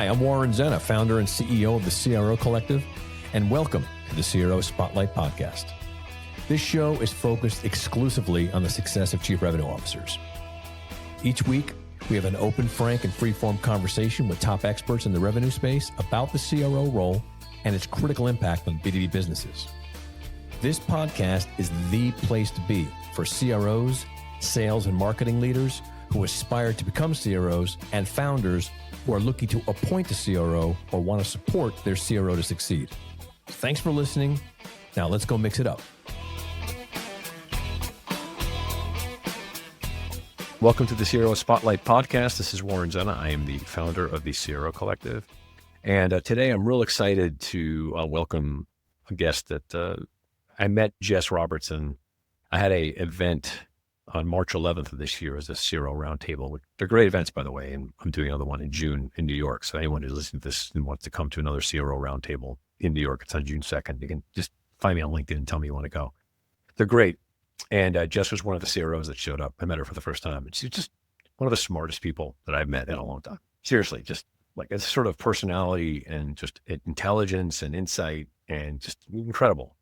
Hi, I'm Warren Zenna, founder and CEO of the CRO Collective, and welcome to the CRO Spotlight podcast. This show is focused exclusively on the success of chief revenue officers. Each week, we have an open, frank, and free-form conversation with top experts in the revenue space about the CRO role and its critical impact on B2B businesses. This podcast is the place to be for CROs, sales and marketing leaders who aspire to become CROs, and founders who are looking to appoint a CRO or want to support their CRO to succeed. Thanks for listening. Now let's go mix it up. Welcome to the CRO Spotlight podcast. This is Warren Zenna. I am the founder of the CRO Collective. And today I'm real excited to welcome a guest that I met, Jess Robertson. I had an event on March 11th of this year as a CRO roundtable, which they're great events, by the way, and I'm doing another one in June in New York. So anyone who's listening to this and wants to come to another CRO roundtable in New York, it's on June 2nd. You can just find me on LinkedIn and tell me you want to go. They're great. And Jess was one of the CROs that showed up. I met her for the first time. And she's just one of the smartest people that I've met in a long time. Seriously, just like a sort of personality and just intelligence and insight and just incredible.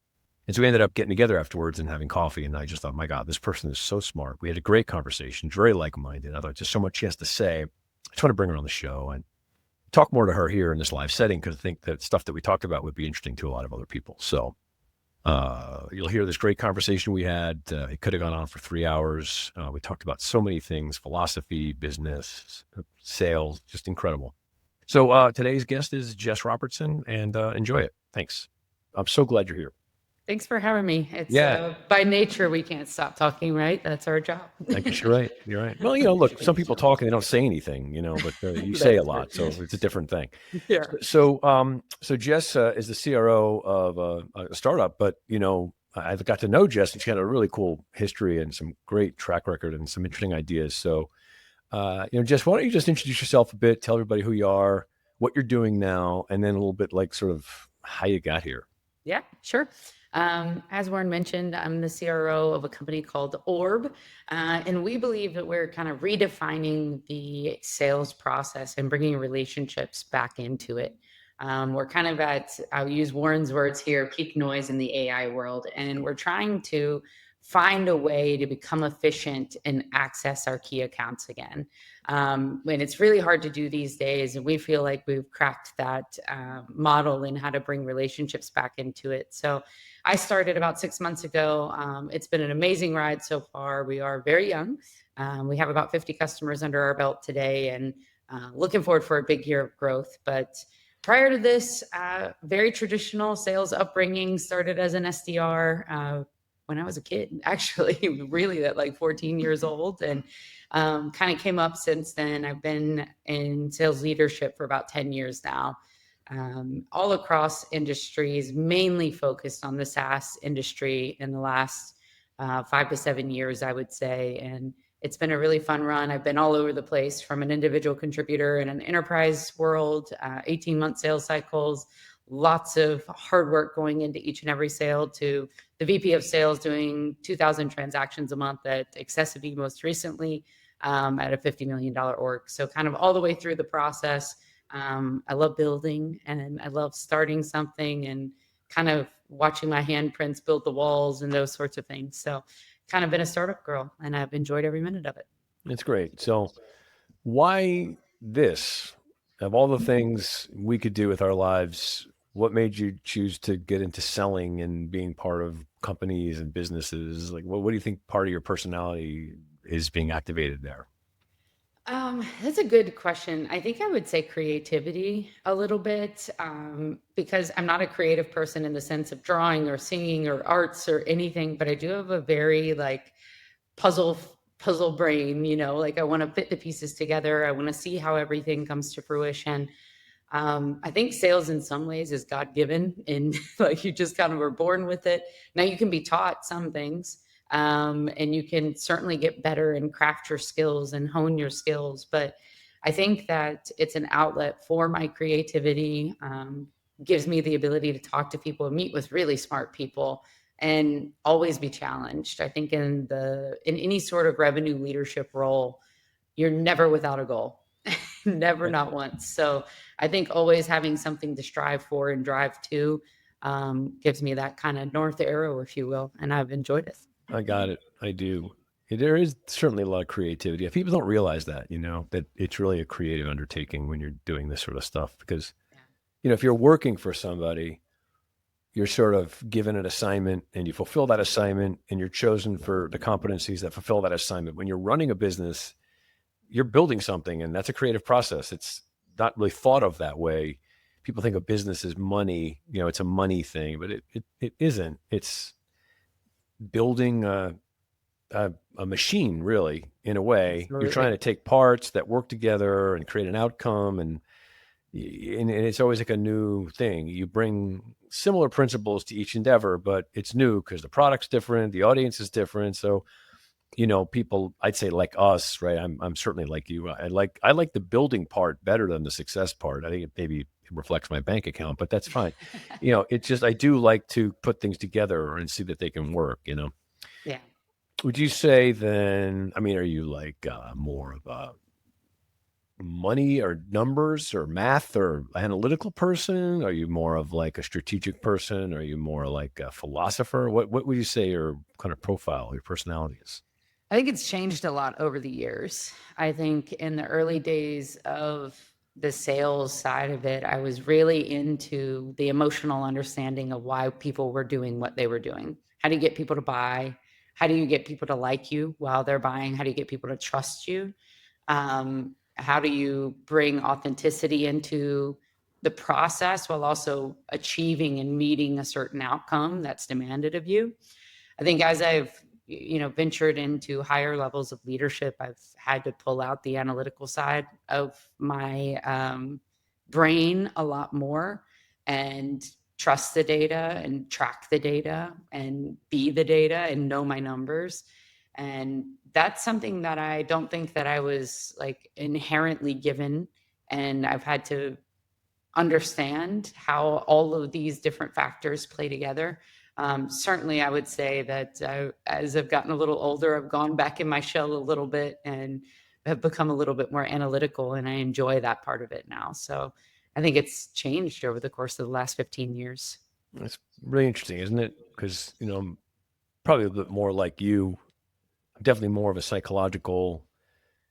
And so we ended up getting together afterwards and having coffee. And I just thought, my God, this person is so smart. We had a great conversation, very like-minded. I thought just so much she has to say. I just want to bring her on the show and talk more to her here in this live setting, because I think that stuff that we talked about would be interesting to a lot of other people. So you'll hear this great conversation we had. It could have gone on for 3 hours. We talked about so many things: philosophy, business, sales, just incredible. So today's guest is Jess Robertson, and enjoy it. Thanks. I'm so glad you're here. Thanks for having me. It's by nature, we can't stop talking, right? That's our job. I guess you're right. You're right. Well, look, some people talk and they don't say anything, but you say a lot, so it's a different thing. Yeah. So Jess is the CRO of a startup, but I got to know Jess, and she had a really cool history and some great track record and some interesting ideas. So, Jess, why don't you just introduce yourself a bit, tell everybody who you are, what you're doing now, and then a little bit like sort of how you got here. Yeah, sure. As Warren mentioned, I'm the CRO of a company called Orbb, and we believe that we're kind of redefining the sales process and bringing relationships back into it. We're kind of at, I'll use Warren's words here, peak noise in the AI world, and we're trying to find a way to become efficient and access our key accounts again. And it's really hard to do these days, and we feel like we've cracked that model in how to bring relationships back into it. So I started about 6 months ago. It's been an amazing ride so far. We are very young. We have about 50 customers under our belt today, and looking forward for a big year of growth. But prior to this, very traditional sales upbringing, started as an SDR when I was a kid, actually, really at like 14 years old, and kind of came up since then. I've been in sales leadership for about 10 years now, all across industries, mainly focused on the SaaS industry in the last 5 to 7 years, I would say. And it's been a really fun run. I've been all over the place, from an individual contributor in an enterprise world, 18-month sales cycles, lots of hard work going into each and every sale, to the VP of sales doing 2,000 transactions a month at Accessibility most recently, at a $50 million org. So kind of all the way through the process. I love building, and I love starting something and kind of watching my handprints build the walls and those sorts of things. So kind of been a startup girl, and I've enjoyed every minute of it. It's great. So why this? Of all the things we could do with our lives, what made you choose to get into selling and being part of companies and businesses? Like, what do you think part of your personality is being activated there? That's a good question. I think I would say creativity a little bit, because I'm not a creative person in the sense of drawing or singing or arts or anything, but I do have a very puzzle brain, like I want to fit the pieces together. I want to see how everything comes to fruition. I think sales in some ways is God-given, and you just kind of were born with it. Now you can be taught some things, and you can certainly get better and craft your skills and hone your skills. But I think that it's an outlet for my creativity, gives me the ability to talk to people and meet with really smart people and always be challenged. I think in any sort of revenue leadership role, you're never without a goal. never not once. So I think always having something to strive for and drive to gives me that kind of north arrow, if you will, and I've enjoyed it. I got it. I do. There is certainly a lot of creativity. People don't realize that, that it's really a creative undertaking when you're doing this sort of stuff. Because, Yeah. if you're working for somebody, you're sort of given an assignment and you fulfill that assignment and you're chosen for the competencies that fulfill that assignment. When you're running a business, you're building something, and that's a creative process. It's not really thought of that way. People think of business as money, it's a money thing, but it isn't. It's building a machine, really, in a way. You're trying Absolutely. to take parts that work together and create an outcome, and it's always like a new thing. You bring similar principles to each endeavor, but it's new because the product's different, the audience is different. So, people, I'd say like us, right? I'm certainly like you. I like the building part better than the success part. I think it maybe reflects my bank account, but that's fine. It's just I do like to put things together and see that they can work. Yeah. Would you say then, are you like more of a money or numbers or math or analytical person? Are you more of like a strategic person? Are you more like a philosopher? What would you say your kind of profile, your personality is? I think it's changed a lot over the years. I think in the early days of the sales side of it, I was really into the emotional understanding of why people were doing what they were doing. How do you get people to buy? How do you get people to like you while they're buying? How do you get people to trust you? How do you bring authenticity into the process while also achieving and meeting a certain outcome that's demanded of you? I think as I've ventured into higher levels of leadership, I've had to pull out the analytical side of my brain a lot more and trust the data and track the data and be the data and know my numbers. And that's something that I don't think that I was like inherently given. And I've had to understand how all of these different factors play together. Certainly, I would say that as I've gotten a little older, I've gone back in my shell a little bit and have become a little bit more analytical, and I enjoy that part of it now. So I think it's changed over the course of the last 15 years. It's really interesting, isn't it? Because, I'm probably a bit more like you. I'm definitely more of a psychological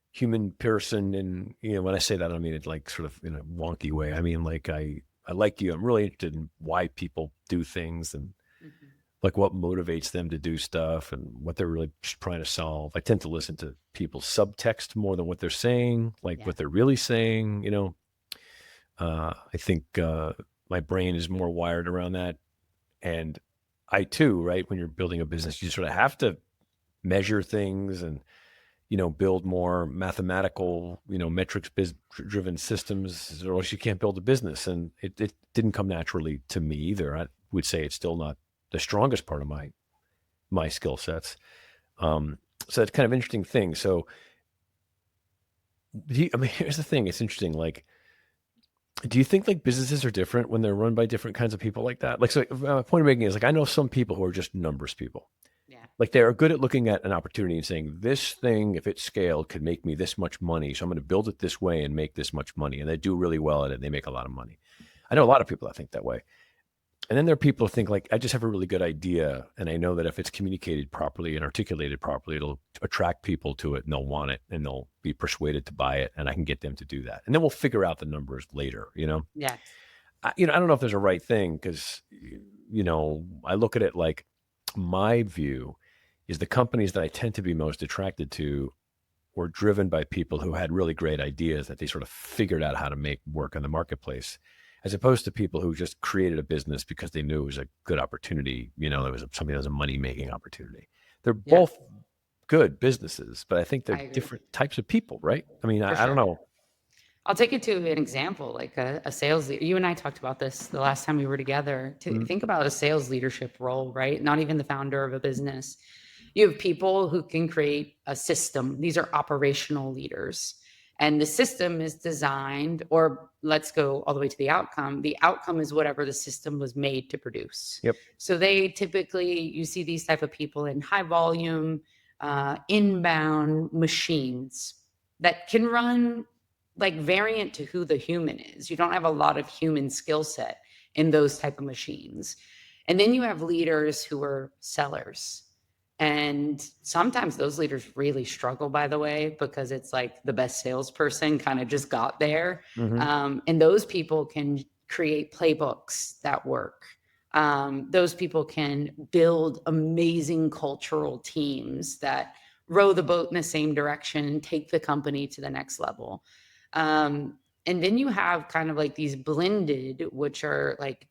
human person. And, when I say that, I don't mean it like sort of in a wonky way. I mean, like I like you. I'm really interested in why people do things and Mhm. like what motivates them to do stuff and what they're really trying to solve. I tend to listen to people's subtext more than what they're saying, like Yeah, what they're really saying. I think my brain is more wired around that. And I too, right, when you're building a business, you sort of have to measure things and, build more mathematical, metrics driven systems, or else you can't build a business. And it didn't come naturally to me either. I would say it's still not the strongest part of my skill sets. So it's kind of interesting thing. So, here's the thing. It's interesting. Like, do you think like businesses are different when they're run by different kinds of people like that? Like, so point I'm making is like, I know some people who are just numbers people. yeah, Like they are good at looking at an opportunity and saying, this thing, if it scaled, could make me this much money. So I'm going to build it this way and make this much money. And they do really well at it. And they make a lot of money. I know a lot of people that think that way. And then there are people who think like, I just have a really good idea. And I know that if it's communicated properly and articulated properly, it'll attract people to it and they'll want it and they'll be persuaded to buy it. And I can get them to do that. And then we'll figure out the numbers later. yes, I don't know if there's a right thing because, I look at it like my view is the companies that I tend to be most attracted to were driven by people who had really great ideas that they sort of figured out how to make work in the marketplace, as opposed to people who just created a business because they knew it was a good opportunity. There was something that was a money making opportunity. They're yeah, both good businesses, but I think they're I agree different types of people, right? for I don't sure. know. I'll take it to an example, like a sales leader. You and I talked about this the last time we were together. To Mm, think about a sales leadership role, right? Not even the founder of a business. You have people who can create a system. These are operational leaders. And the system is designed, or let's go all the way to the outcome. The outcome is whatever the system was made to produce. yep. So they typically, you see these type of people in high volume, inbound machines that can run like variant to who the human is. You don't have a lot of human skill set in those type of machines. And then you have leaders who are sellers. And sometimes those leaders really struggle, by the way, because it's like the best salesperson kind of just got there. Hmm. And those people can create playbooks that work. Those people can build amazing cultural teams that row the boat in the same direction and take the company to the next level. And then you have kind of like these blended, which are like,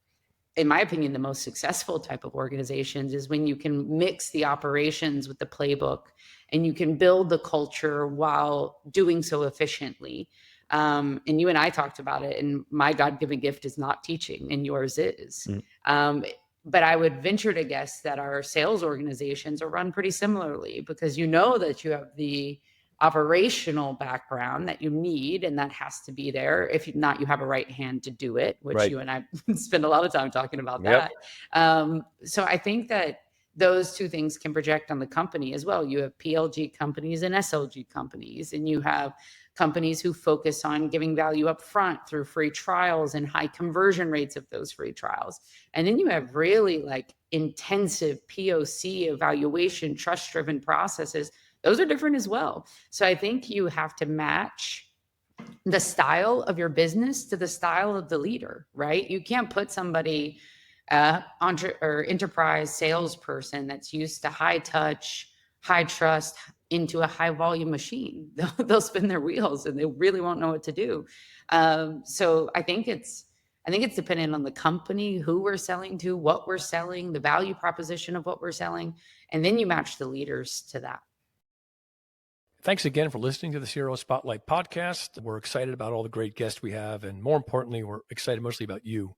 in my opinion, the most successful type of organizations is when you can mix the operations with the playbook and you can build the culture while doing so efficiently. And you and I talked about it, and my God-given gift is not teaching, and yours is. Mm. But I would venture to guess that our sales organizations are run pretty similarly, because you know that you have the operational background that you need, and that has to be there. If not, you have a right hand to do it, which Right. you and I spend a lot of time talking about Yep. that. So I think that those two things can project on the company as well. You have PLG companies and SLG companies, and you have companies who focus on giving value up front through free trials and high conversion rates of those free trials. And then you have really like intensive POC evaluation, trust-driven processes. Those are different as well. So I think you have to match the style of your business to the style of the leader, right? You can't put somebody, or enterprise salesperson that's used to high touch, high trust into a high volume machine. They'll spin their wheels and they really won't know what to do. So I think it's dependent on the company, who we're selling to, what we're selling, the value proposition of what we're selling, and then you match the leaders to that. Thanks again for listening to the CRO Spotlight podcast. We're excited about all the great guests we have. And more importantly, we're excited mostly about you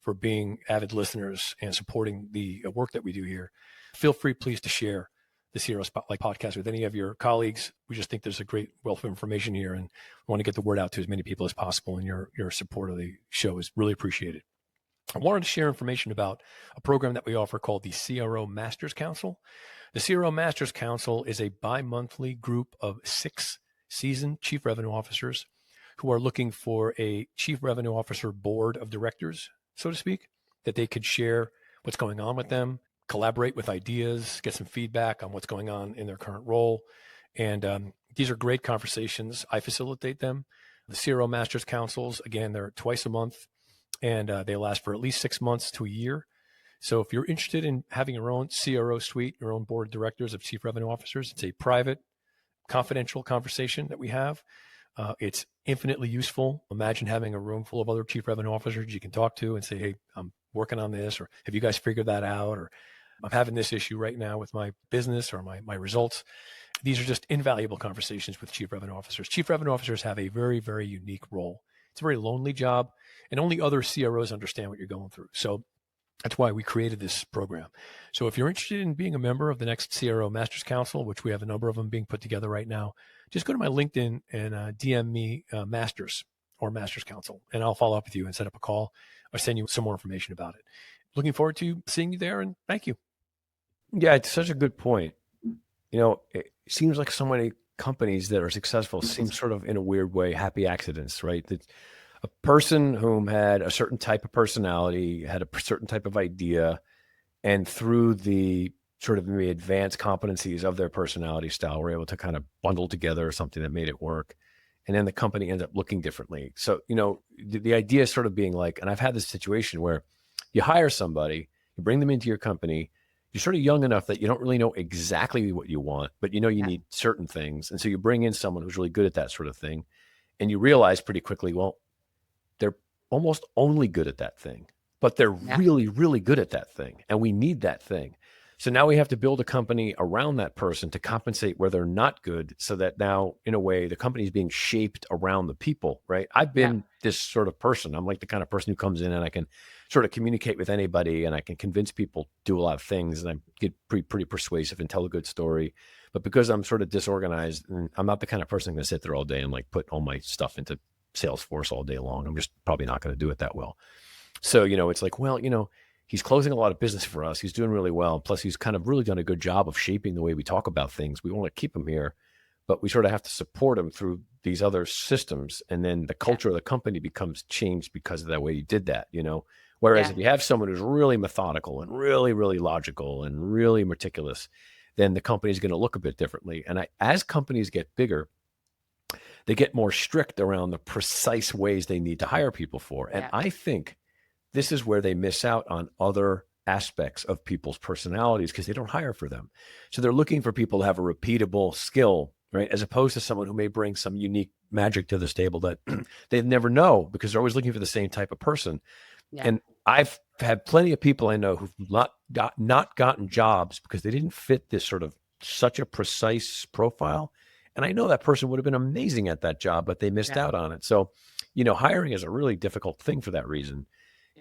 for being avid listeners and supporting the work that we do here. Feel free, please, to share the CRO Spotlight podcast with any of your colleagues. We just think there's a great wealth of information here, and we want to get the word out to as many people as possible. And your support of the show is really appreciated. I wanted to share information about a program that we offer called the CRO Masters Council. The CRO Masters Council is a bi-monthly group of 6 seasoned chief revenue officers who are looking for a chief revenue officer board of directors, so to speak, that they could share what's going on with them, collaborate with ideas, get some feedback on what's going on in their current role. And these are great conversations. I facilitate them. The CRO Masters Councils, again, they're twice a month, and they last for at least 6 months to a year. So if you're interested in having your own CRO suite, your own board of directors of chief revenue officers, it's a private, confidential conversation that we have. It's infinitely useful. Imagine having a room full of other chief revenue officers you can talk to and say, hey, I'm working on this, or have you guys figured that out? Or I'm having this issue right now with my business or my results. These are just invaluable conversations with chief revenue officers. Chief revenue officers have a very, very unique role. It's a very lonely job, and only other CROs understand what you're going through. So that's why we created this program. So if you're interested in being a member of the next CRO Masters Council, which we have a number of them being put together right now, just go to my LinkedIn and DM me Masters or Masters Council, and I'll follow up with you and set up a call or send you some more information about it. Looking forward to seeing you there, and thank you. Yeah, it's such a good point. It seems like so many companies that are successful seem sort of in a weird way happy accidents, right? That a person whom had a certain type of personality, had a certain type of idea, and through the sort of maybe advanced competencies of their personality style, were able to kind of bundle together something that made it work. And then the company ends up looking differently. So, the idea is sort of being like, and I've had this situation where you hire somebody, you bring them into your company, you're sort of young enough that you don't really know exactly what you want, but you need certain things. And so you bring in someone who's really good at that sort of thing. And you realize pretty quickly, well, they're almost only good at that thing, but they're really, really good at that thing. And we need that thing. So now we have to build a company around that person to compensate where they're not good, so that now, in a way, the company is being shaped around the people, right? I've been this sort of person. I'm like the kind of person who comes in and I can sort of communicate with anybody, and I can convince people to do a lot of things, and I get pretty persuasive and tell a good story. But because I'm sort of disorganized, and I'm not the kind of person going to sit there all day and like put all my stuff into Salesforce all day long, I'm just probably not going to do it that well. So, it's like, well, he's closing a lot of business for us. He's doing really well. Plus, he's kind of really done a good job of shaping the way we talk about things. We want to keep him here, but we sort of have to support him through these other systems, and then the Yeah. culture of the company becomes changed because of the way you did that, Whereas Yeah. if you have someone who's really methodical and really, really logical and really meticulous, then the company is going to look a bit differently. And as companies get bigger, they get more strict around the precise ways they need to hire people for. And Yeah. I think this is where they miss out on other aspects of people's personalities because they don't hire for them. So they're looking for people to have a repeatable skill, right? As opposed to someone who may bring some unique magic to this table that they never know because they're always looking for the same type of person. Yeah. And I've had plenty of people I know who've not gotten jobs because they didn't fit this sort of such a precise profile. And I know that person would have been amazing at that job, but they missed Yeah. out on it. So, hiring is a really difficult thing for that reason.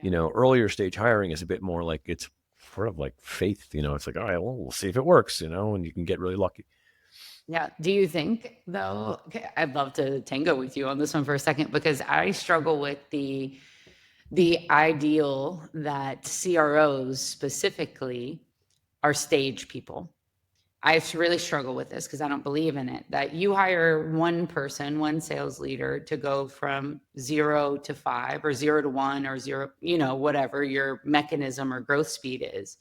Yeah. Earlier stage hiring is a bit more like it's sort of like faith, it's like, all right, well, we'll see if it works, and you can get really lucky. Yeah. Do you think though, okay, I'd love to tango with you on this one for a second because I struggle with the ideal that CROs specifically are stage people. I really struggle with this because I don't believe in it. That you hire one person, one sales leader to go from 0 to 5 or 0 to 1 or zero, whatever your mechanism or growth speed is.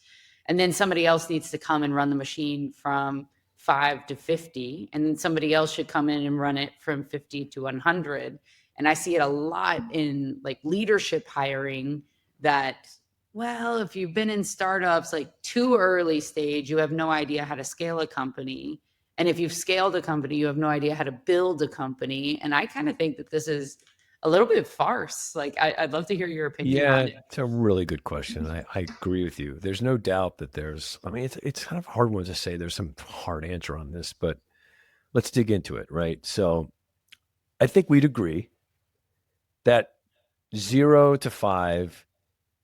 And then somebody else needs to come and run the machine from 5 to 50. And then somebody else should come in and run it from 50 to 100. And I see it a lot in like leadership hiring that, well, if you've been in startups like too early stage, you have no idea how to scale a company. And if you've scaled a company, you have no idea how to build a company. And I kind of think that this is a little bit farce. Like, I'd love to hear your opinion Yeah, on it. it's a really good question. I agree with you. There's no doubt that it's kind of a hard one to say. There's some hard answer on this, but let's dig into it, right? So I think we'd agree that 0 to 5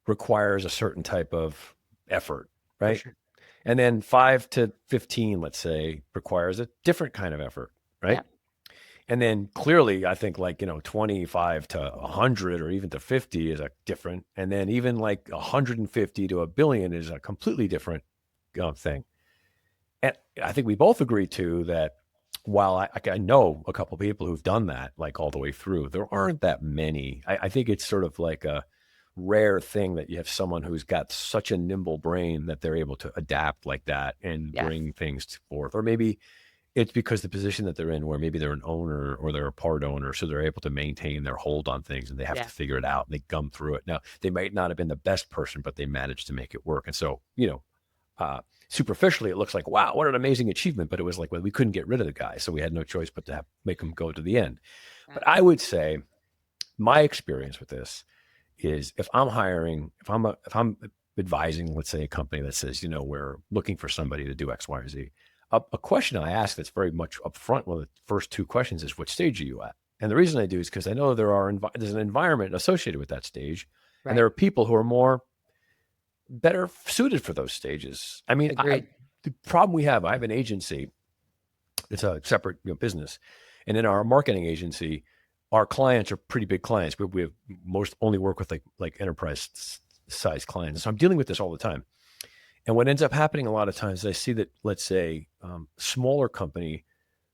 requires a certain type of effort, For right? sure. And then 5 to 15, let's say, requires a different kind of effort, right? Yeah. And then clearly, I think 25 to 100 or even to 50 is a different. And then even 150 to a billion is a completely different thing. And I think we both agree too that while I know a couple of people who've done that all the way through, there aren't that many. I think it's sort of like a rare thing that you have someone who's got such a nimble brain that they're able to adapt like that and Yeah. bring things forth. Or maybe it's because the position that they're in, where maybe they're an owner or they're a part owner, so they're able to maintain their hold on things and they have Yeah. to figure it out and they gum through it. Now, they might not have been the best person, but they managed to make it work. And so, superficially, it looks like, wow, what an amazing achievement. But it was like, well, we couldn't get rid of the guy, so we had no choice but to make him go to the end. Yeah. But I would say my experience with this is if I'm hiring, if I'm advising, let's say a company that says, we're looking for somebody to do X, Y, or Z, a question I ask that's very much upfront. One of the first two questions is, what stage are you at? And the reason I do is because I know there's an environment associated with that stage, Right. and there are people who are better suited for those stages. I mean, the problem we have, I have an agency. It's a separate business, and in our marketing agency, our clients are pretty big clients, but we have only work with like enterprise size clients. So I'm dealing with this all the time. And what ends up happening a lot of times is I see that, let's say, smaller company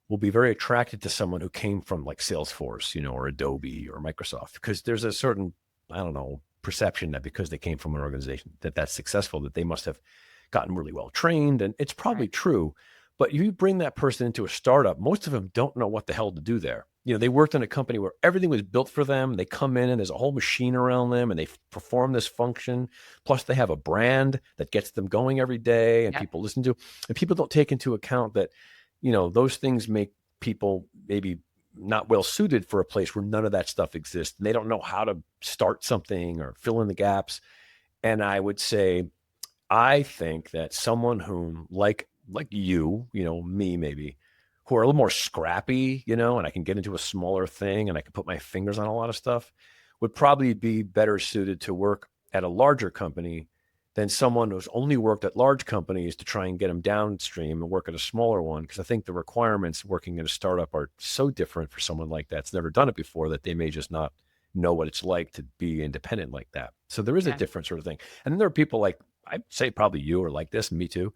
will be very attracted to someone who came from like Salesforce, or Adobe or Microsoft, because there's a certain, I don't know, perception that because they came from an organization that's successful, that they must have gotten really well trained. And it's probably Right. true. But you bring that person into a startup, most of them don't know what the hell to do there. They worked in a company where everything was built for them. They come in and there's a whole machine around them and they perform this function. Plus they have a brand that gets them going every day and Yeah. people listen to, and people don't take into account that, those things make people maybe not well suited for a place where none of that stuff exists. And they don't know how to start something or fill in the gaps. And I would say, I think that someone whom like you, me maybe, who are a little more scrappy, and I can get into a smaller thing and I can put my fingers on a lot of stuff, would probably be better suited to work at a larger company than someone who's only worked at large companies to try and get them downstream and work at a smaller one. Because I think the requirements working at a startup are so different for someone like that's never done it before that they may just not know what it's like to be independent like that. So there is a Yeah. different sort of thing. And then there are people like, I'd say probably you are like this, and me too.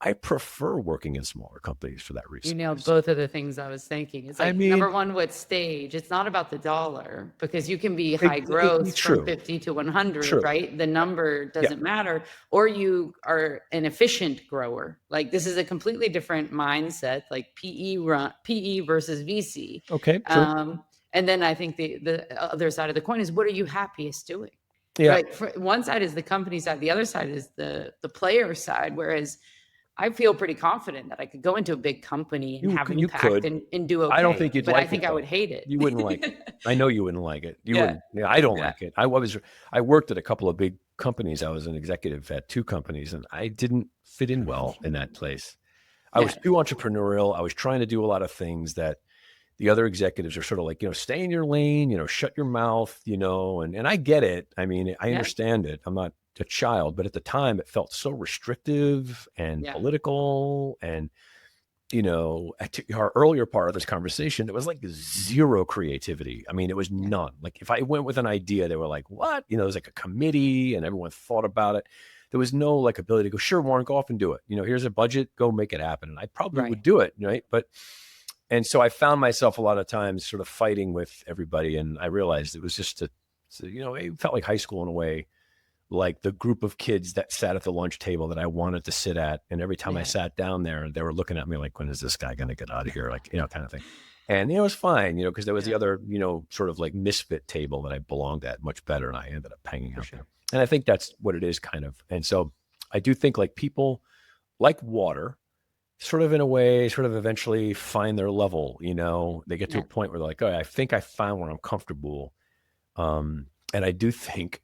I prefer working in smaller companies for that You reason. nailed both of the things I was thinking. It's I like, number mean, one, what stage? It's not about the dollar because you can be high growth from true, 50 to 100, true. right? The number Yeah. doesn't matter. Or you are an efficient grower. Like this is a completely different mindset, like PE versus VC. Okay. True. And then I think the other side of the coin is, what are you happiest doing? Yeah. Right. For one side is the company side, the other side is the player side. Whereas I feel pretty confident that I could go into a big company and have You impact could. and do I don't okay, think you'd but I like it think I would though. hate it. You wouldn't like it. I know you wouldn't like it. You Yeah, wouldn't. Yeah, I don't yeah, like it. I worked at a couple of big companies. I was an executive at 2 companies, and I didn't fit in well in that place. I was yeah, too entrepreneurial. I was trying to do a lot of things that the other executives are sort of like, stay in your lane, shut your mouth, and I get it. I mean, I yeah, understand it. I'm not a child, but at the time it felt so restrictive and yeah, political. And, at our earlier part of this conversation, it was like zero creativity. I mean, it was yeah, none. Like if I went with an idea, they were like, what? It was like a committee and everyone thought about it. There was no like ability to go, sure, Warren, go off and do it. Here's a budget, go make it happen. And I probably right. would do it. Right. And so I found myself a lot of times sort of fighting with everybody. And I realized it was just it felt like high school in a way, like the group of kids that sat at the lunch table that I wanted to sit at. And every time I Yeah, sat down there, they were looking at me like, when is this guy going to get out of here? Like, kind of thing. And, it was fine, because there was the yeah, other, sort of like misfit table that I belonged at much better. And I ended up hanging for out there. sure. And I think that's what it is kind of. And so I do think like people like water, sort of in a way, sort of eventually find their level, they get to a Yeah, point where they're like, oh, I think I found where I'm comfortable. And I do think,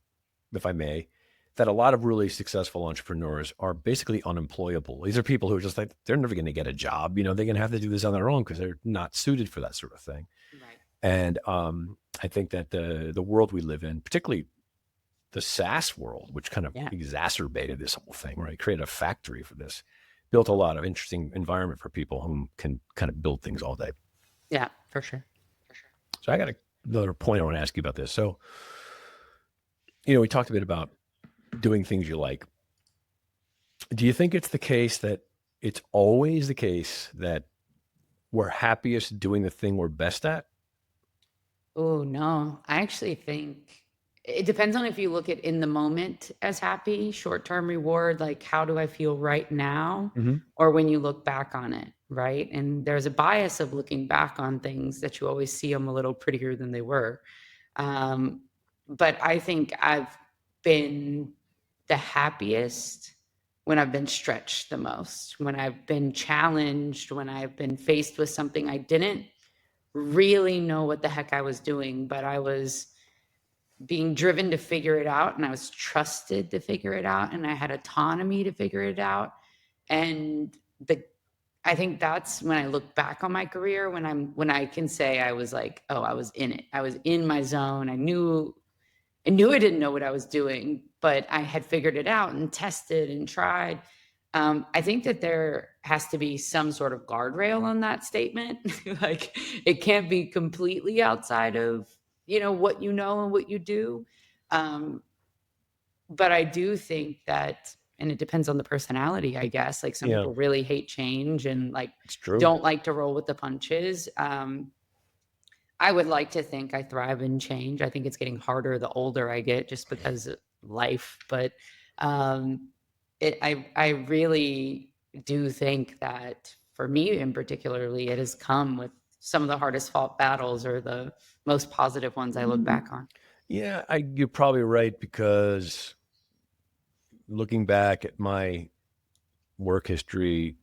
if I may, that a lot of really successful entrepreneurs are basically unemployable. These are people who are just like, they're never going to get a job. They're going to have to do this on their own because they're not suited for that sort of thing. right. And I think that the world we live in, particularly the SaaS world, which kind of Yeah, exacerbated this whole thing, right? Created a factory for this, built a lot of interesting environment for people who can kind of build things all day. yeah, for sure. For sure. So I got another point I want to ask you about this. So, we talked a bit about doing things you like. Do you think it's the case that it's always the case that we're happiest doing the thing we're best at? Oh, no. I actually think it depends on if you look at in the moment as happy, short-term reward, like how do I feel right now, Mm-hmm. or when you look back on it, right? And there's a bias of looking back on things that you always see them a little prettier than they were. Um, but I think I've been the happiest when I've been stretched the most, when I've been challenged, when I've been faced with something I didn't really know what the heck I was doing, but I was being driven to figure it out and I was trusted to figure it out and I had autonomy to figure it out. And the I think that's when I look back on my career when I can say I was like, oh, I was in it. I was in my zone. I knew I didn't know what I was doing, but I had figured it out and tested and tried. I think that there has to be some sort of guardrail on that statement. Like it can't be completely outside of what you know and what you do. Um, but I do think that, and it depends on the personality, I guess. Like some Yeah, people really hate change and like it's true. don't like to roll with the punches. I would like to think I thrive in change. I think it's getting harder the older I get just because of life, but um, I really do think that for me in particularly, it has come with some of the hardest fought battles or the most positive ones I look back on. Yeah, you're probably right because looking back at my work history,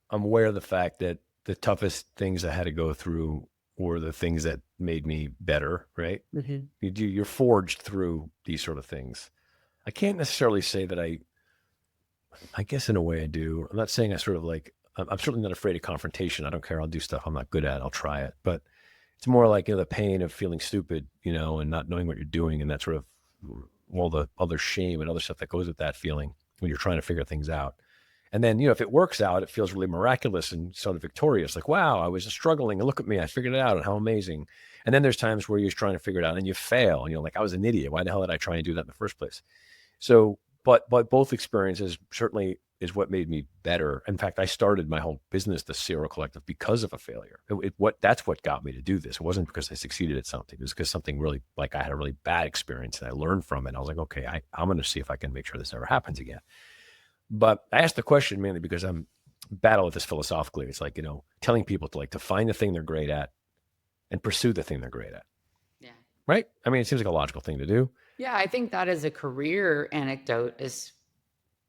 I'm aware of the fact that the toughest things I had to go through were the things that made me better, right? Mhm. You're forged through these sort of things. I can't necessarily say that I guess in a way I do. I'm not saying I sort of like, I'm certainly not afraid of confrontation. I don't care. I'll do stuff I'm not good at. I'll try it. But it's more like, the pain of feeling stupid, and not knowing what you're doing and that sort of all the other shame and other stuff that goes with that feeling when you're trying to figure things out. And then, if it works out, it feels really miraculous and sort of victorious. Like, wow, I was struggling and look at me, I figured it out and how amazing. And then there's times where you're trying to figure it out and you fail and you're like, I was an idiot. Why the hell did I try and do that in the first place? So, but both experiences certainly is what made me better. In fact, I started my whole business, the CRO Collective, because of a failure. That's what got me to do this. It wasn't because I succeeded at something. It was because something really, like I had a really bad experience and I learned from it. And I was like, okay, I'm going to see if I can make sure this never happens again. But I asked the question mainly because I'm battle with this philosophically. It's like, telling people to find the thing they're great at and pursue the thing they're great at. Yeah. Right? I mean, it seems like a logical thing to do. Yeah, I think that is a career anecdote is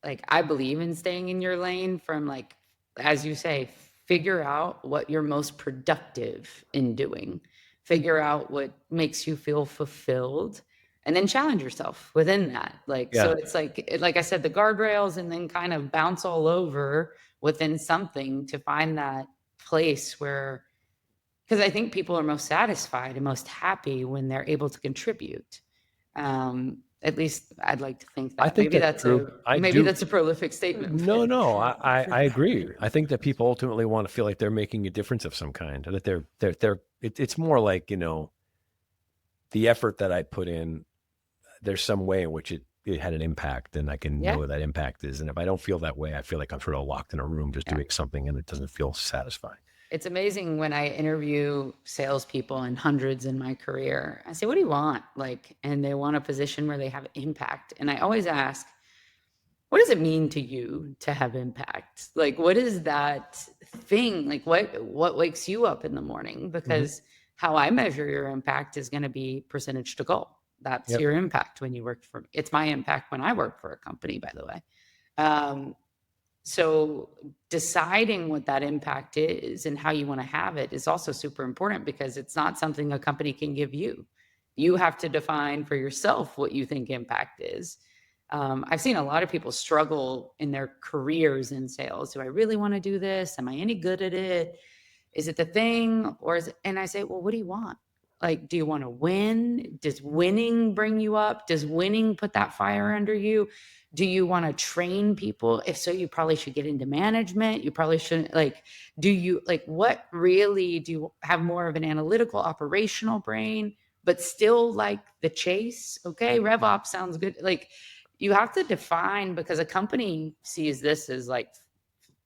like, I believe in staying in your lane from like, as you say, figure out what you're most productive in doing, figure out what makes you feel fulfilled, and then challenge yourself within that. Like, so Yeah. it's like I said, the guardrails, and then kind of bounce all over within something to find that place where, because I think people are most satisfied and most happy when they're able to contribute. At least I'd like to think I that. think Maybe that's that's true. a I maybe do. that's a prolific statement. No, But no, I agree. I think that people ultimately want to feel like they're making a difference of some kind, or that it's more like, the effort that I put in, there's some way in which it had an impact, and I can know yeah, what that impact is. And if I don't feel that way, I feel like I'm sort of locked in a room just yeah. doing something and it doesn't feel satisfying. It's amazing when I interview salespeople and hundreds in my career. I say, "What do you want?" Like, and they want a position where they have impact. And I always ask, what does it mean to you to have impact? Like, what is that thing? Like, what wakes you up in the morning? Hmm. Because how I measure your impact is going to be percentage to goal. That's Yep. your impact when you work for me. It's my impact when I work for a company, by the way. Um, so deciding what that impact is and how you want to have it is also super important, because it's not something a company can give you. You have to define for yourself what you think impact is. I've seen a lot of people struggle in their careers in sales. Do I really want to do this? Am I any good at it? Is it the thing, or is it? And I say, well, what do you want? Like, do you want to win? Does winning bring you up? Does winning put that fire under you? Do you want to train people? If so, you probably should get into management. You probably shouldn't. Like, do you like what really do you have more of an analytical, operational brain, but still like the chase? Okay, RevOps sounds good. Like, you have to define, because a company sees this as like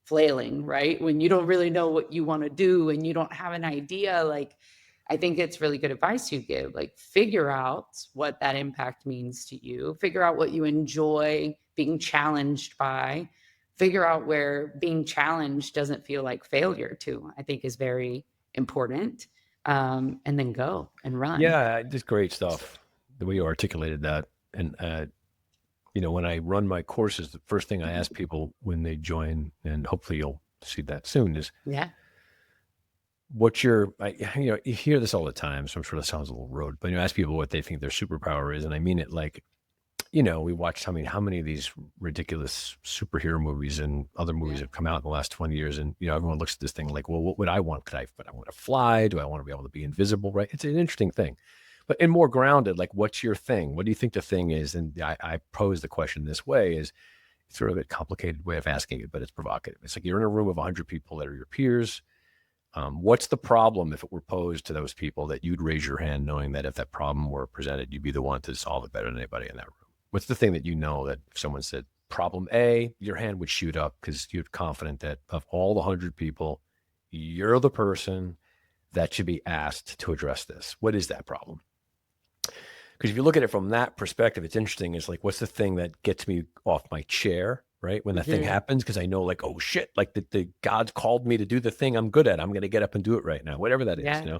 flailing, right? When you don't really know what you want to do and you don't have an idea, like, I think it's really good advice you give. Like, figure out what that impact means to you, figure out what you enjoy being challenged by, figure out where being challenged doesn't feel like failure to, I think is very important. And then go and run. Yeah, just great stuff. The way you articulated that. And, when I run my courses, the first thing I ask people when they join, and hopefully you'll see that soon, is Yeah. you hear this all the time, so I'm sure this sounds a little rote, but you ask people what they think their superpower is. And I mean it like, we watched, how many of these ridiculous superhero movies and other movies Yeah. have come out in the last 20 years. And, everyone looks at this thing like, well, what would I want? But I want to fly? Do I want to be able to be invisible? Right. It's an interesting thing, but in more grounded, like, what's your thing? What do you think the thing is? And I pose the question this way is sort of a complicated way of asking it, but it's provocative. It's like you're in a room of 100 people that are your peers. What's the problem if it were posed to those people that you'd raise your hand knowing that if that problem were presented, you'd be the one to solve it better than anybody in that room? What's the thing that that if someone said problem A, your hand would shoot up because you're confident that of all the 100 people, you're the person that should be asked to address this? What is that problem? Because if you look at it from that perspective, it's interesting. It's like, what's the thing that gets me off my chair, right? When that thing Mhm. happens, because I know, like, oh shit, like the God's called me to do the thing I'm good at. I'm going to get up and do it right now, whatever that is, Yeah.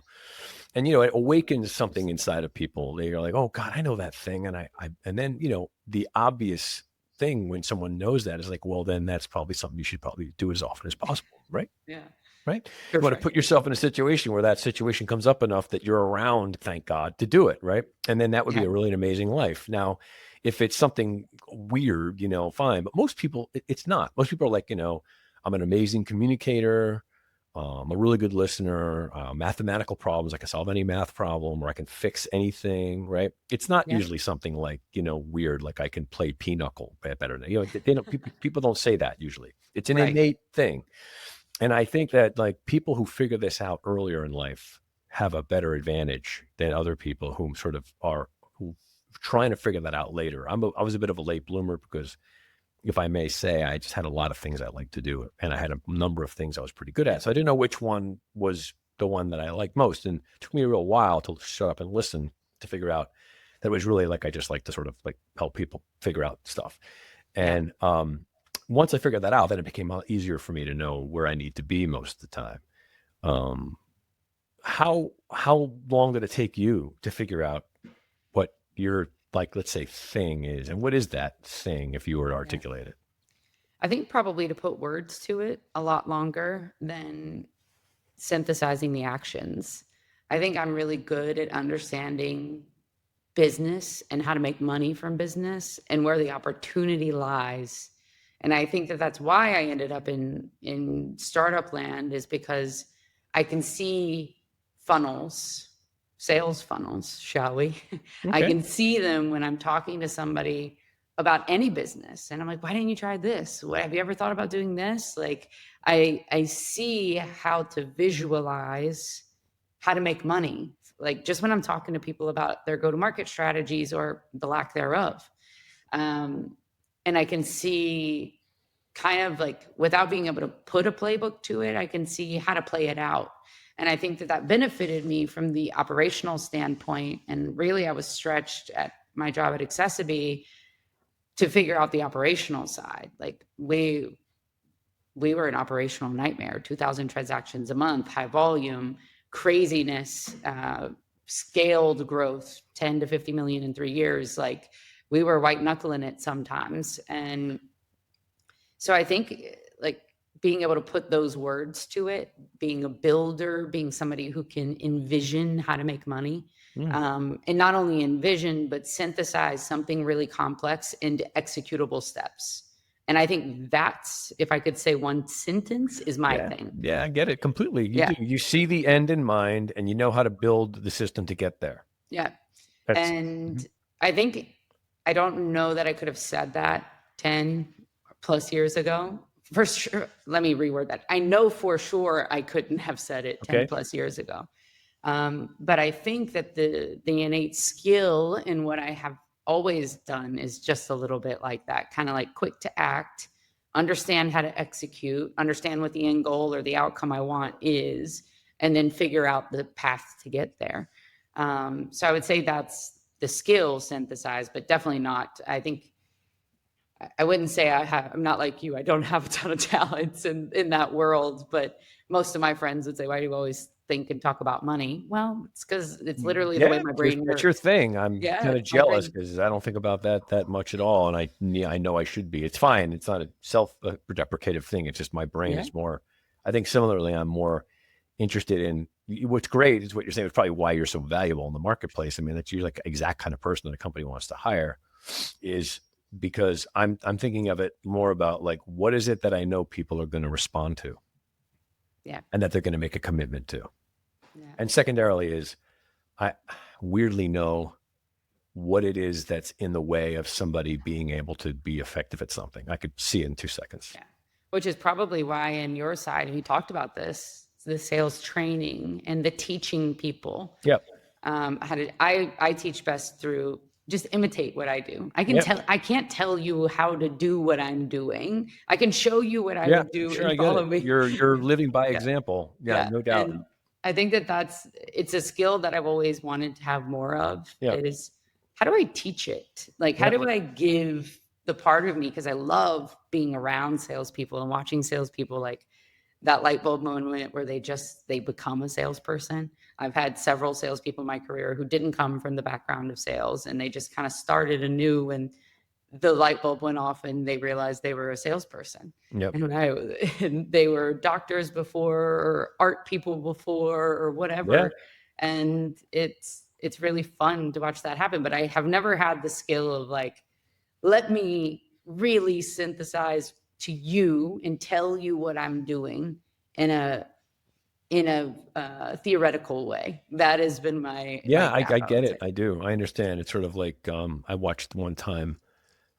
And, it awakens something inside of people. They are like, oh God, I know that thing. And then, the obvious thing when someone knows that is like, well, then that's probably something you should probably do as often as possible, right? Yeah. Right? You want to put Perfect. yourself in a situation where that situation comes up enough that you're around, thank God, to do it, right? And then that would be Yeah. a really amazing life. Now, if it's something weird, fine. But most people, it's not. Most people are like, I'm an amazing communicator. I'm a really good listener. Mathematical problems, I can solve any math problem, or I can fix anything, right? It's not Yeah. usually something like, weird, like I can play pinochle better than, they don't, people don't say that usually. It's an Right. innate thing. And I think that, like, people who figure this out earlier in life have a better advantage than other people who sort of are who trying to figure that out later. I was a bit of a late bloomer because if I may say, I just had a lot of things I liked to do, and I had a number of things I was pretty good at. So I didn't know which one was the one that I liked most. And it took me a real while to shut up and listen to figure out that it was really like I just like to sort of like help people figure out stuff. Yeah. And once I figured that out, then it became a lot easier for me to know where I need to be most of the time. Um, how long did it take you to figure out what your, like, let's say, thing is, and what is that thing if you were to Yeah. articulate it? I think probably to put words to it a lot longer than synthesizing the actions. I think I'm really good at understanding business and how to make money from business and where the opportunity lies. And I think that that's why I ended up in startup land, is because I can see funnels, sales funnels, shall we? I Okay. can see them when I'm talking to somebody about any business, and I'm like, why didn't you try this? What, have you ever thought about doing this? Like, I see how to visualize how to make money, like just when I'm talking to people about their go-to-market strategies or the lack thereof. And I can see, kind of like, without being able to put a playbook to it, I can see how to play it out. And I think that that benefited me from the operational standpoint. And really, I was stretched at my job at Accessibility to figure out the operational side. Like, we were an operational nightmare, 2,000 transactions a month, high volume, craziness, scaled growth, 10 to 50 million in 3 years. Like, we were white knuckling it sometimes. And so I think, like, being able to put those words to it, being a builder, being somebody who can envision how to make money, and not only envision, but synthesize something really complex into executable steps. And I think that's, if I could say one sentence, is my Yeah. thing. Yeah, I get it completely. You Yeah. do. You see the end in mind, and you know how to build the system to get there. Yeah. That's And I think, I don't know that I could have said that 10 plus years ago. For sure. Let me reword that. I know for sure I couldn't have said it 10 okay. plus years ago. But I think that the innate skill in what I have always done is just a little bit like that, kind of like quick to act, understand how to execute, understand what the end goal or the outcome I want is, and then figure out the path to get there. So I would say that's the skill synthesized, but definitely not. I think I wouldn't say I'm not like you. I don't have a ton of talents in that world, but most of my friends would say, why do you always think and talk about money? Well, it's because it's literally the way Yeah, my brain that's your works. thing. I'm Yeah, kind of it's my jealous brain. because I don't think about that much at all, and I know I should be. It's fine. It's not a self-deprecative thing. It's just my brain Yeah, is more. I think similarly, I'm more interested in what's great is what you're saying. It's probably why you're so valuable in the marketplace. I mean, that you're like exact kind of person that a company wants to hire, is because I'm thinking of it more about like what is it that I know people are going to respond to yeah, and that they're going to make a commitment to, yeah, and secondarily is I weirdly know what it is that's in the way of somebody being able to be effective at something. I could see it in 2 seconds. yeah. Which is probably why in your side, and you talked about this, the sales training and the teaching people. Yep. I teach best through just imitate what I do. Yep. I can't tell you how to do what I'm doing. I can show you what I Yeah. would do Sure. and I get follow it. me. You're living by Yeah. example. Yeah. Yeah. No doubt. And I think that it's a skill that I've always wanted to have more of, Yeah. is how do I teach it? Like, how Yep. do I give the part of me? Because I love being around salespeople and watching salespeople, like that light bulb moment where they become a salesperson. I've had several salespeople in my career who didn't come from the background of sales, and they just kind of started anew when the light bulb went off and they realized they were a salesperson. Yep. And they were doctors before, or art people before, or Yeah. whatever. And it's really fun to watch that happen. But I have never had the skill of like, let me really synthesize to you and tell you what I'm doing in a theoretical way. That has been my Yeah. gap, I I would get it. say. I do. I understand. It's sort of like I watched one time.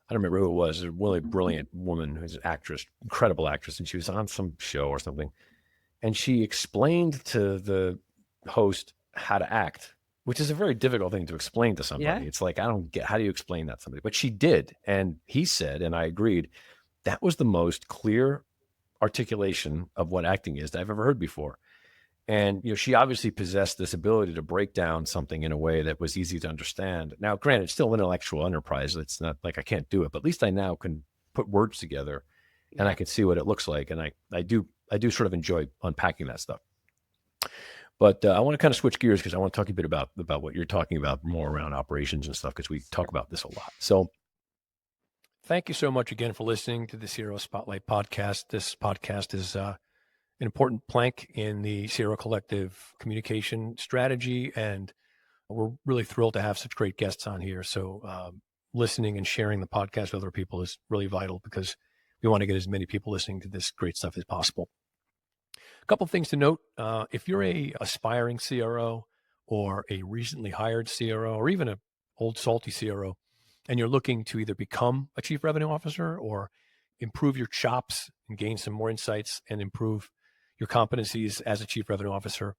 I don't remember who it was. A really brilliant woman who's an actress, incredible actress, and she was on some show or something. And she explained to the host how to act, which is a very difficult thing to explain to Yeah. somebody. It's like, I don't get, how do you explain that to somebody? But she did. And he said, and I agreed, That was the most clear articulation of what acting is that I've ever heard before. And, she obviously possessed this ability to break down something in a way that was easy to understand. Now, granted, it's still an intellectual enterprise. It's not like I can't do it, but at least I now can put words together and I can see what it looks like. And I do sort of enjoy unpacking that stuff. But I want to kind of switch gears because I want to talk a bit about what you're talking about more around operations and stuff, because we talk about this a lot. So thank you so much again for listening to the CRO Spotlight podcast. This podcast is an important plank in the CRO Collective communication strategy, and we're really thrilled to have such great guests on here. So listening and sharing the podcast with other people is really vital, because we want to get as many people listening to this great stuff as possible. A couple of things to note. If you're a aspiring CRO or a recently hired CRO or even an old salty CRO, and you're looking to either become a chief revenue officer or improve your chops and gain some more insights and improve your competencies as a chief revenue officer,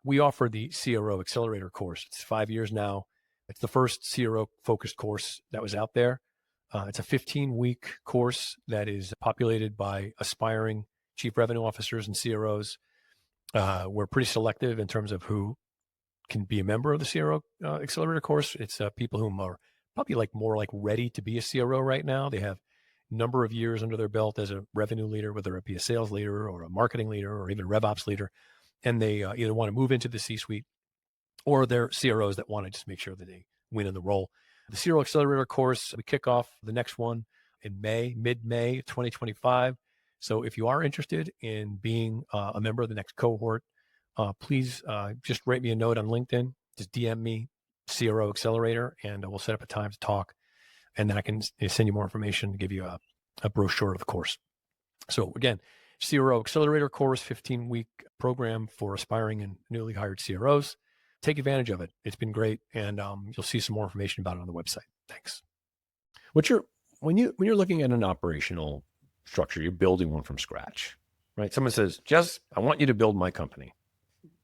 we offer the CRO Accelerator course. It's 5 years now. It's the first CRO focused course that was out there. It's a 15-week course that is populated by aspiring chief revenue officers and CROs. We're pretty selective in terms of who can be a member of the CRO Accelerator course. It's people who are probably more ready to be a CRO right now. They have a number of years under their belt as a revenue leader, whether it be a sales leader or a marketing leader or even RevOps leader. And they either want to move into the C-suite, or they're CROs that want to just make sure that they win in the role. The CRO Accelerator course, we kick off the next one in mid-May 2025. So if you are interested in being a member of the next cohort, please just write me a note on LinkedIn. Just DM me, CRO Accelerator, and we'll set up a time to talk. And then I can send you more information to give you a brochure of the course. So again, CRO Accelerator course, 15-week program for aspiring and newly hired CROs. Take advantage of it. It's been great. And you'll see some more information about it on the website. Thanks. When you're looking at an operational structure, you're building one from scratch, right? Someone says, Jess, I want you to build my company.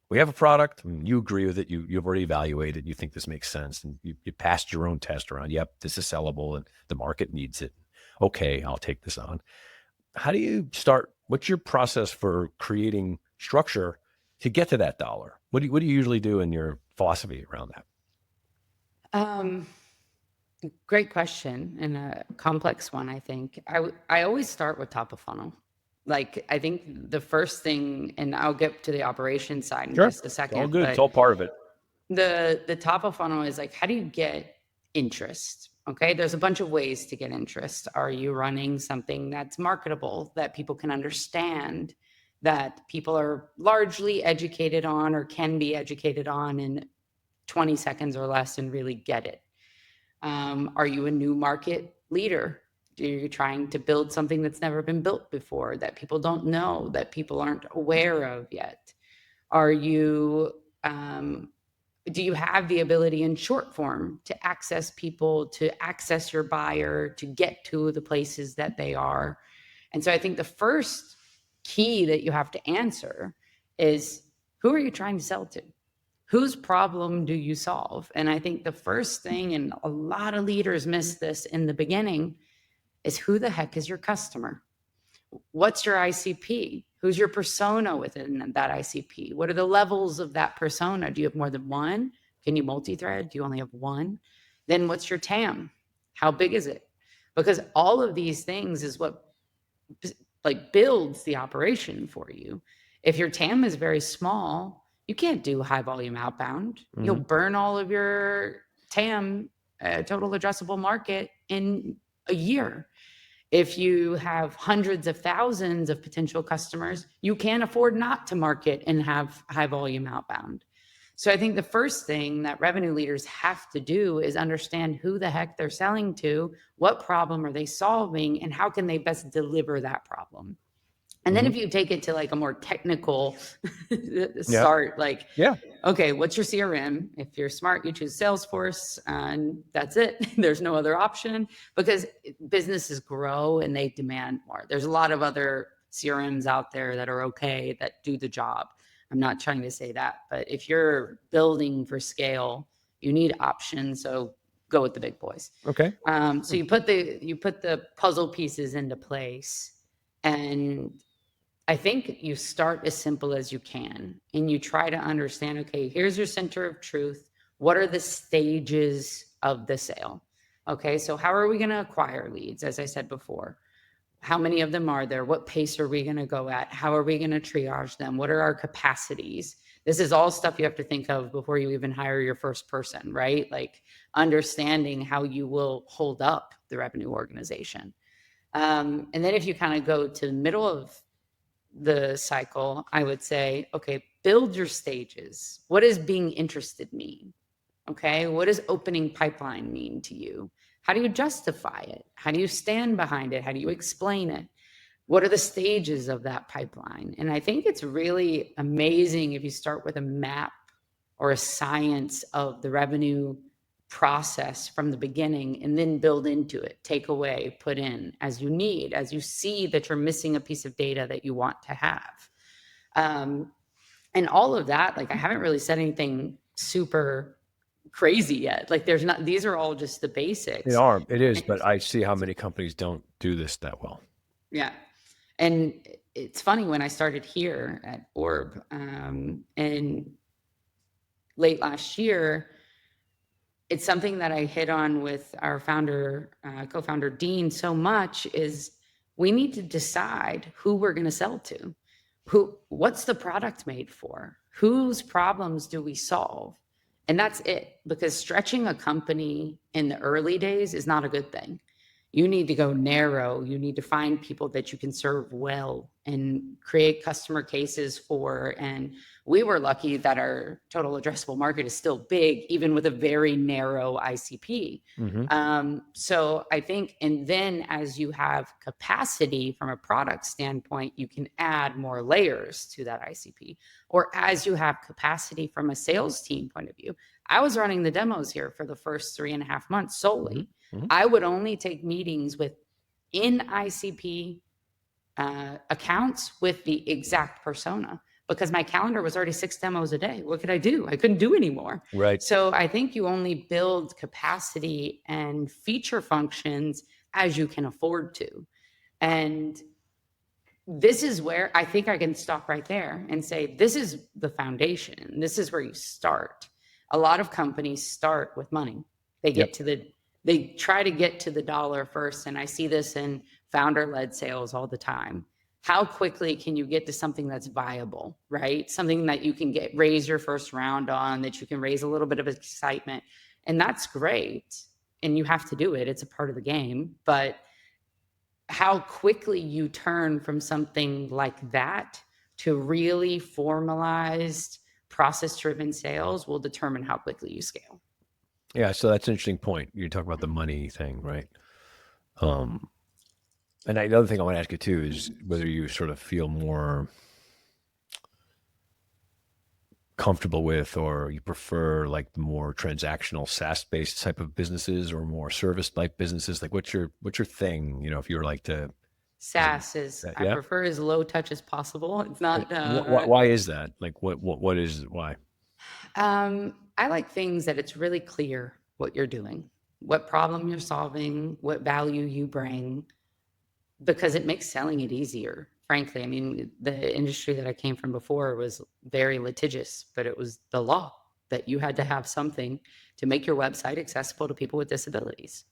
We have a product and you agree with it. You've already evaluated. You think this makes sense. And you passed your own test around. Yep, this is sellable and the market needs it. Okay, I'll take this on. How do you start? What's your process for creating structure to get to that dollar? What do you usually do in your philosophy around that? Great question, and a complex one, I think. I always start with top of funnel. I think the first thing, and I'll get to the operations side in just a second. It's all good. It's all part of it. The top of funnel is how do you get interest? Okay, there's a bunch of ways to get interest. Are you running something that's marketable, that people can understand, that people are largely educated on or can be educated on in 20 seconds or less and really get it? Are you a new market leader? Are you trying to build something that's never been built before, that people don't know, that people aren't aware of yet? Are you do you have the ability in short form to access people, to access your buyer, to get to the places that they are? And so I think the first key that you have to answer is, who are you trying to sell to? Whose problem do you solve? And I think the first thing, and a lot of leaders miss this in the beginning, is who the heck is your customer? What's your ICP? Who's your persona within that ICP? What are the levels of that persona? Do you have more than one? Can you multi-thread? Do you only have one? Then what's your TAM? How big is it? Because all of these things is what builds the operation for you. If your TAM is very small, you can't do high volume outbound. Mm-hmm. You'll burn all of your TAM, total addressable market, in a year. If you have hundreds of thousands of potential customers, you can't afford not to market and have high volume outbound. So I think the first thing that revenue leaders have to do is understand who the heck they're selling to, what problem are they solving, and how can they best deliver that problem. And then if you take it to a more technical start, okay, what's your CRM? If you're smart, you choose Salesforce, and that's it. There's no other option, because businesses grow and they demand more. There's a lot of other CRMs out there that are okay, that do the job. I'm not trying to say that, but if you're building for scale, you need options. So go with the big boys. Okay. So you put the puzzle pieces into place, and I think you start as simple as you can, and you try to understand, okay, here's your center of truth. What are the stages of the sale? Okay, so how are we going to acquire leads? As I said before, how many of them are there? What pace are we going to go at? How are we going to triage them? What are our capacities? This is all stuff you have to think of before you even hire your first person, right? Like understanding how you will hold up the revenue organization. And then if you kind of go to the middle of the cycle, I would say, okay, build your stages. What does being interested mean? Okay, what does opening pipeline mean to you? How do you justify it? How do you stand behind it? How do you explain it? What are the stages of that pipeline? And I think it's really amazing if you start with a map or a science of the revenue process from the beginning and then build into it, take away, put in as you need, as you see that you're missing a piece of data that you want to have. And all of that, like I haven't really said anything super crazy yet. Like there's not, these are all just the basics. It is, but I see how many companies don't do this that well. Yeah. And it's funny, when I started here at Orbb, and late last year, it's something that I hit on with our founder, co-founder Dean, so much is we need to decide who we're going to sell to. What's the product made for? Whose problems do we solve? And that's it, because stretching a company in the early days is not a good thing. You need to go narrow. You need to find people that you can serve well and create customer cases for. And we were lucky that our total addressable market is still big, even with a very narrow ICP. So I think, and then as you have capacity from a product standpoint, you can add more layers to that ICP. Or as you have capacity from a sales team point of view. I was running the demos here for the first 3.5 months solely. I would only take meetings with in ICP accounts with the exact persona, because my calendar was already 6 demos a day. What could I do? I couldn't do anymore. Right. So I think you only build capacity and feature functions as you can afford to. And this is where I think I can stop right there and say, this is the foundation. This is where you start. A lot of companies start with money. They try to get to the dollar first. And I see this in founder-led sales all the time. How quickly can you get to something that's viable, right? Something that you can raise your first round on, that you can raise a little bit of excitement. And that's great. And you have to do it. It's a part of the game. But how quickly you turn from something like that to really formalized process-driven sales will determine how quickly you scale. Yeah, so that's an interesting point. You talk about the money thing, right? And the other thing I want to ask you too is whether you sort of feel more comfortable with, or you prefer like more transactional SaaS-based type of businesses or more service-like businesses. Like what's your thing? You know, if you were like to SaaS is, I prefer as low touch as possible. It's not. Why is that? Like what is why? I like things that it's really clear what you're doing, what problem you're solving, what value you bring, because it makes selling it easier. Frankly, I mean, the industry that I came from before was very litigious, but it was the law that you had to have something to make your website accessible to people with disabilities.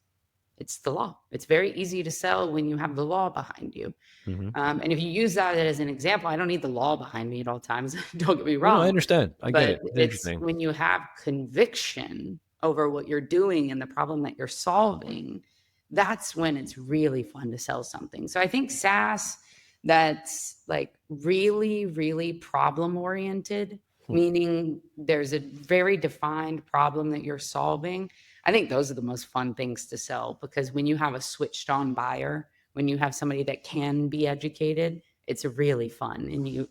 It's the law. It's very easy to sell when you have the law behind you. And if you use that as an example, I don't need the law behind me at all times. Don't get me wrong. No, I understand. I get it. It's interesting. When you have conviction over what you're doing and the problem that you're solving, that's when it's really fun to sell something. So I think SaaS that's like really, really problem oriented, meaning there's a very defined problem that you're solving. I think those are the most fun things to sell, because when you have a switched on buyer, when you have somebody that can be educated, it's really fun. And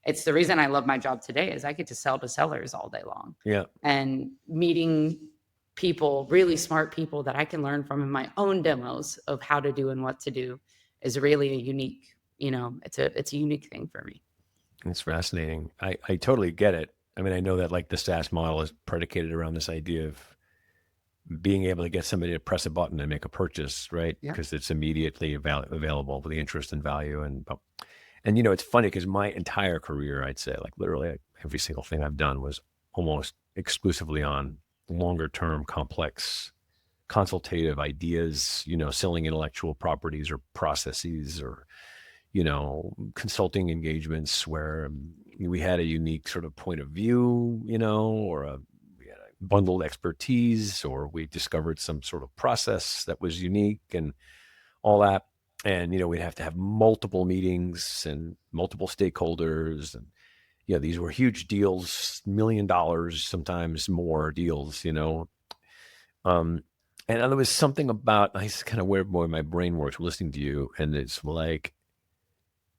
it's the reason I love my job today, is I get to sell to sellers all day long. Yeah. And meeting people, really smart people that I can learn from in my own demos of how to do and what to do is really a unique, it's a unique thing for me. It's fascinating. I totally get it. I mean, I know that like the SaaS model is predicated around this idea of being able to get somebody to press a button and make a purchase, right? Yeah. Because it's immediately available with the interest and value. And it's funny because my entire career, I'd say, like literally every single thing I've done was almost exclusively on longer term, complex, consultative ideas, selling intellectual properties or processes or, consulting engagements where we had a unique sort of point of view, or we had a bundled expertise, or we discovered some sort of process that was unique and all that. And, we'd have to have multiple meetings and multiple stakeholders. And, these were huge deals, $1 million, sometimes more deals, Um, and there was something about, it's kind of weird the way my brain works listening to you. And it's like,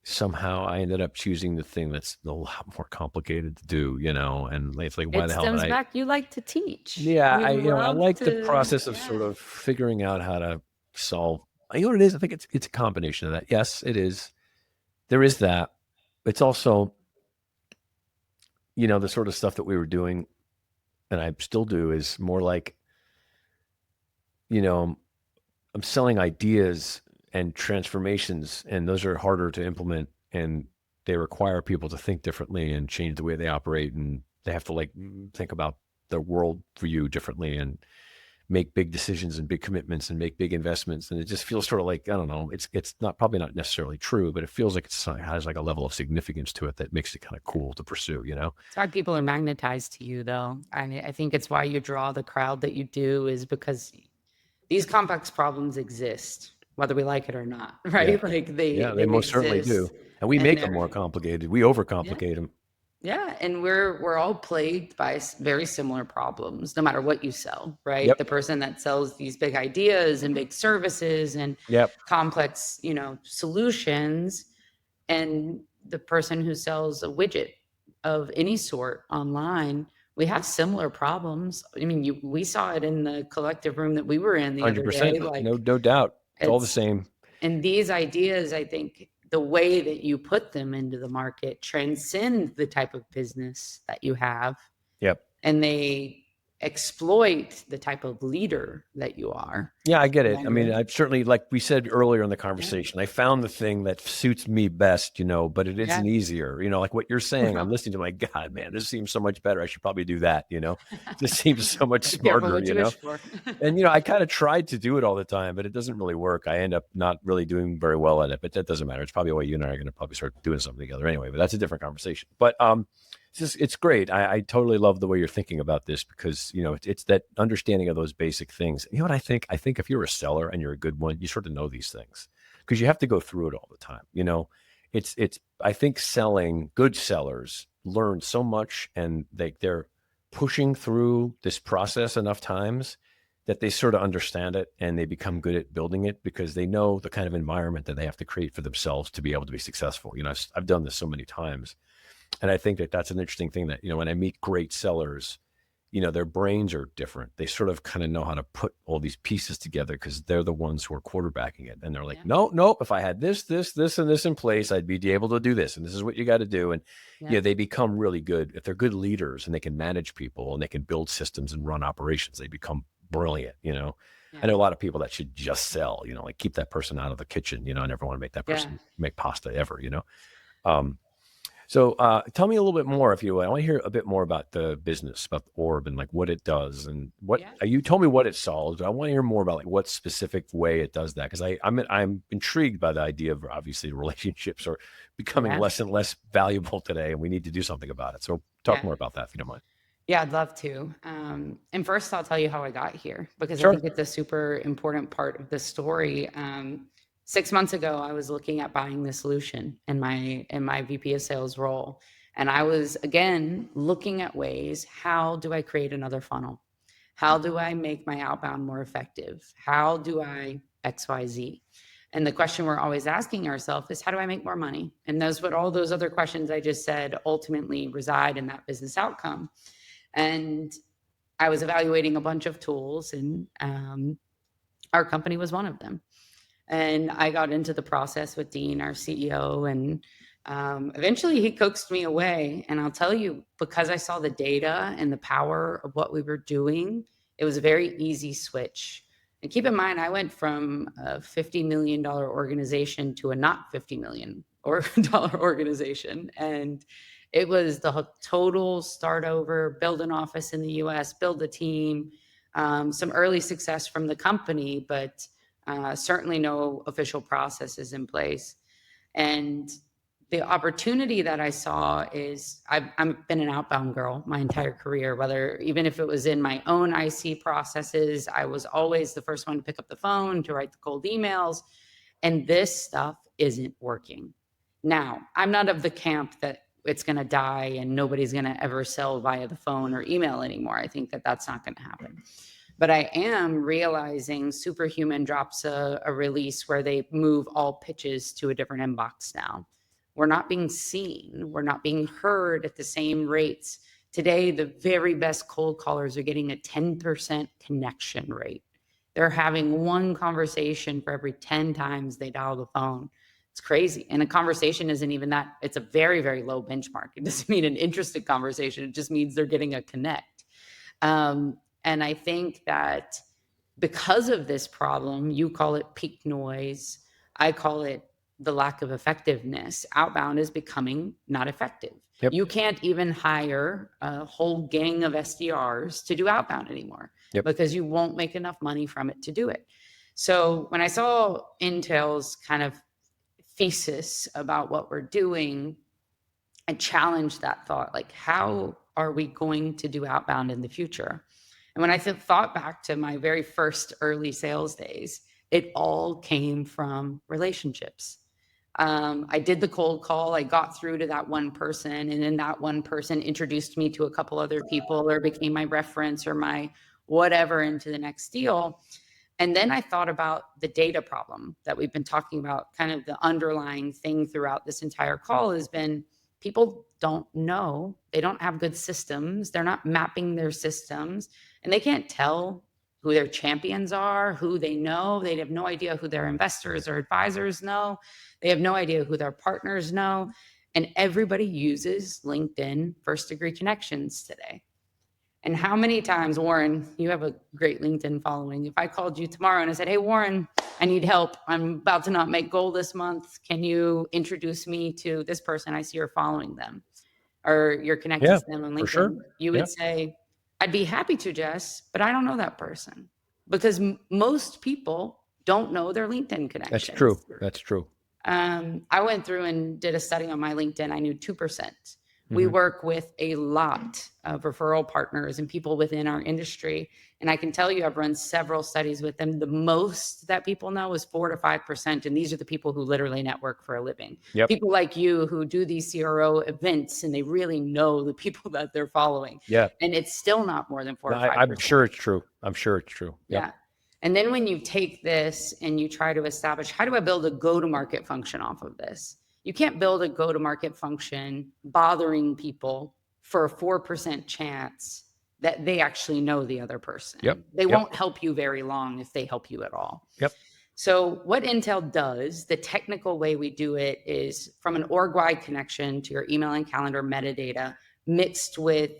somehow I ended up choosing the thing that's a lot more complicated to do, and it's like, why It the hell did stems I? back. You like to teach. Yeah, You I love like the to, process of sort yeah. of figuring out how to solve. You know what it is? I think it's a combination of that. Yes, it is. There is that. It's also, the sort of stuff that we were doing, and I still do, is more like, you know, I'm selling ideas and transformations, and those are harder to implement, and they require people to think differently and change the way they operate, and they have to like think about their world for you differently and make big decisions and big commitments and make big investments. And it just feels sort of like, I don't know, it's not probably not necessarily true, but it feels like it has like a level of significance to it that makes it kind of cool to pursue. It's why people are magnetized to you, though. I think it's why you draw the crowd that you do, is because these complex problems exist, whether we like it or not, Yeah. right? Like Yeah, they they most certainly exist, do. And we and make them they're more complicated. We yeah. overcomplicate them. Yeah, and we're all plagued by very similar problems, no matter what you sell, right? Yep. The person that sells these big ideas and big services and Yep. complex, solutions, and the person who sells a widget of any sort online, we have similar problems. I mean, we saw it in the collective room that we were in the other 100%. day. No, Like, no doubt. It's all the it's same. and these ideas, I think the way that you put them into the market transcend the type of business that you have, Yep. and they exploit the type of leader that you are. Yeah, I get it. I mean, And I've certainly, like we said earlier in the yeah, conversation, I found the thing that suits me best, but it yeah. isn't easier. Like what you're saying, I'm listening to my God, man, this seems so much better. I should probably do that, This seems so much Be careful smarter, what you wish for. And, I kind of tried to do it all the time, but it doesn't really work. I end up not really doing very well at it, but that doesn't matter. It's probably why you and I are going to probably start doing something together anyway, but that's a different conversation. But, it's great. I totally love the way you're thinking about this because, it's that understanding of those basic things. You know what I think? I think if you're a seller and you're a good one, you sort of know these things because you have to go through it all the time. I think good sellers learn so much and they're pushing through this process enough times that they sort of understand it and they become good at building it because they know the kind of environment that they have to create for themselves to be able to be successful. I've done this so many times. And I think that that's an interesting thing that, when I meet great sellers, their brains are different. They sort of kind of know how to put all these pieces together because they're the ones who are quarterbacking it. And they're like, Yeah. no, if I had this, and this in place, I'd be able to do this. And this is what you got to do. And, Yeah. they become really good. If they're good leaders and they can manage people and they can build systems and run operations, they become brilliant. Yeah. I know a lot of people that should just sell, like keep that person out of the kitchen, I never want to make that person make pasta ever, So tell me a little bit more, if you will. I want to hear a bit more about the business, about Orbb and like what it does and what Yeah. you told me what it solves, but I want to hear more about like what specific way it does that. Cause I'm intrigued by the idea of obviously relationships are becoming Yeah. less and less valuable today and we need to do something about it. So talk Yeah. more about that if you don't mind. Yeah, I'd love to. And first, I'll tell you how I got here because I Sure. think it's a super important part of the story. 6 months ago, I was looking at buying the solution in my VP of sales role, and I was again looking at ways. How do I create another funnel? How do I make my outbound more effective? How do I XYZ? And the question we're always asking ourselves is, how do I make more money? And those, what all those other questions I just said ultimately reside in that business outcome. And I was evaluating a bunch of tools, and our company was one of them. And I got into the process with Dean, our CEO, and eventually he coaxed me away. And I'll tell you, because I saw the data and the power of what we were doing, It was a very easy switch. And keep in mind, I went from a $50 million organization to a not $50 million dollar organization. And it was the total start over, build an office in the US, build a team, some early success from the company, but certainly no official processes in place. And the opportunity that I saw is I've been an outbound girl my entire career, whether even if it was in my own IC processes, I was always the first one to pick up the phone, to write the cold emails. And this stuff isn't working. Now, I'm not of the camp that it's going to die and nobody's going to ever sell via the phone or email anymore. I think that that's not going to happen. But I am realizing Superhuman drops a release where they move all pitches to a different inbox now. We're not being seen. We're not being heard at the same rates. Today, the very best cold callers are getting a 10% connection rate. They're having one conversation for every 10 times they dial the phone. It's crazy. And a conversation isn't even that. It's a very, very low benchmark. It doesn't mean an interested conversation. It just means they're getting a connect. And I think that because of this problem, you call it peak noise, I call it the lack of effectiveness. Outbound is becoming not effective. Yep. You can't even hire a whole gang of SDRs to do outbound anymore because you won't make enough money from it to do it. So when I saw Intel's kind of thesis about what we're doing, I challenged that thought, like, how are we going to do outbound in the future? And when I thought back to my very first early sales days, it all came from relationships. I did the cold call. I got through to that one person, and then that one person introduced me to a couple other people or became my reference or my whatever into the next deal. And then I thought about the data problem that we've been talking about. Kind of the underlying thing throughout this entire call has been people don't know. They don't have good systems. They're not mapping their systems, and they can't tell who their champions are, who they know. They have no idea who their investors or advisors know. They have no idea who their partners know. And everybody uses LinkedIn first degree connections today. And how many times, Warren, you have a great LinkedIn following. If I called you tomorrow and I said, hey, Warren, I need help. I'm about to not make goal this month. Can you introduce me to this person? I see you're following them or you're connected to them on LinkedIn. Sure. You would say, I'd be happy to, Jess, but I don't know that person because most people don't know their LinkedIn connections. That's true. That's true. I went through and did a study on my LinkedIn. I knew 2%. We work with a lot of referral partners and people within our industry. And I can tell you, I've run several studies with them. The most that people know is 4 to 5%. And these are the people who literally network for a living. People like you who do these CRO events and they really know the people that they're following. And it's still not more than 4 or 5%. I'm sure it's true. I'm sure it's true. Yeah. And then when you take this and you try to establish, how do I build a go-to-market function off of this? You can't build a go-to-market function bothering people for a 4% chance that they actually know the other person. They won't help you very long if they help you at all. So what Intel does, the technical way we do it is from an org-wide connection to your email and calendar metadata mixed with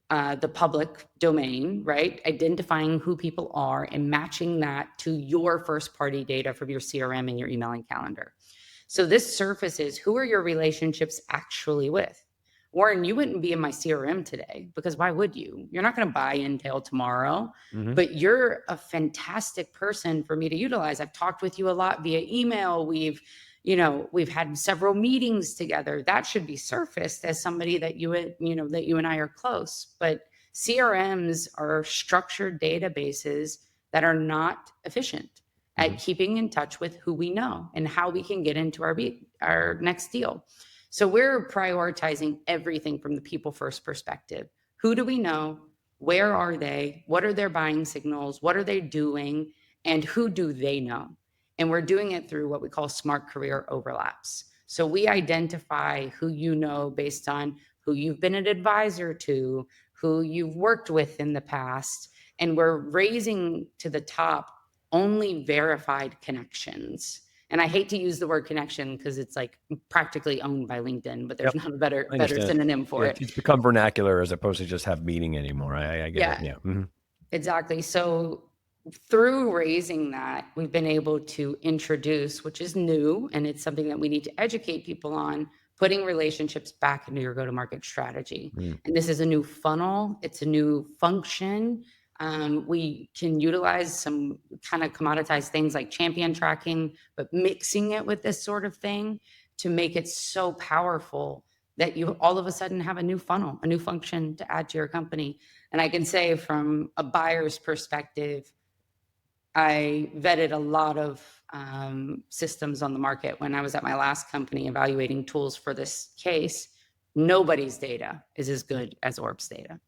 the public domain, right? Identifying who people are and matching that to your first-party data from your CRM and your email and calendar. So this surfaces who are your relationships actually with. Warren, you wouldn't be in my CRM today because why would you? You're not going to buy Intel tomorrow, but you're a fantastic person for me to utilize. I've talked with you a lot via email. We've had several meetings together. That should be surfaced as somebody that you and I are close. But CRMs are structured databases that are not efficient at keeping in touch with who we know and how we can get into our next deal. So we're prioritizing everything from the people first perspective. Who do we know? Where are they? What are their buying signals? What are they doing? And who do they know? And we're doing it through what we call smart career overlaps. So we identify who you know based on who you've been an advisor to, who you've worked with in the past. And we're raising to the top only verified connections. And I hate to use the word connection because it's like practically owned by LinkedIn, but there's not a better synonym for it. It's become vernacular as opposed to just have meaning anymore. I get it. Exactly. So through raising that, we've been able to introduce, which is new, and it's something that we need to educate people on, putting relationships back into your go-to-market strategy. Mm. And this is a new funnel. It's a new function. We can utilize some kind of commoditized things like champion tracking, but mixing it with this sort of thing to make it so powerful that you all of a sudden have a new funnel, a new function to add to your company. And I can say from a buyer's perspective, I vetted a lot of systems on the market. When I was at my last company evaluating tools for this case, nobody's data is as good as Orbb's data,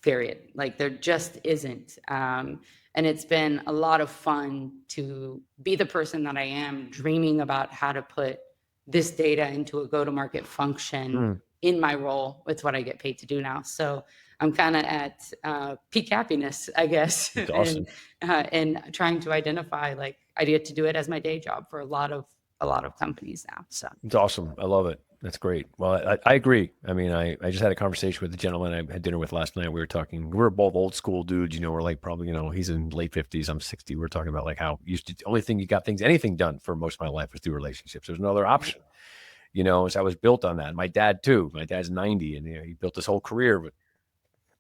period. Like there just isn't. And it's been a lot of fun to be the person that I am, dreaming about how to put this data into a go-to-market function Mm. in my role with what I get paid to do now. So I'm kind of at peak happiness, I guess, It's awesome. and trying to identify, like, I get to do it as my day job for a lot of companies now. So It's awesome. I love it. That's great. Well, I agree. I mean, I just had a conversation with the gentleman I had dinner with last night. We were talking, we're both old school dudes, you know, we're like probably, you know, he's in late 50s, I'm 60. We're talking about like how the only thing you got anything done for most of my life was through relationships. There's no other option, you know, so I was built on that. My dad too, my dad's 90 and, you know, he built his whole career with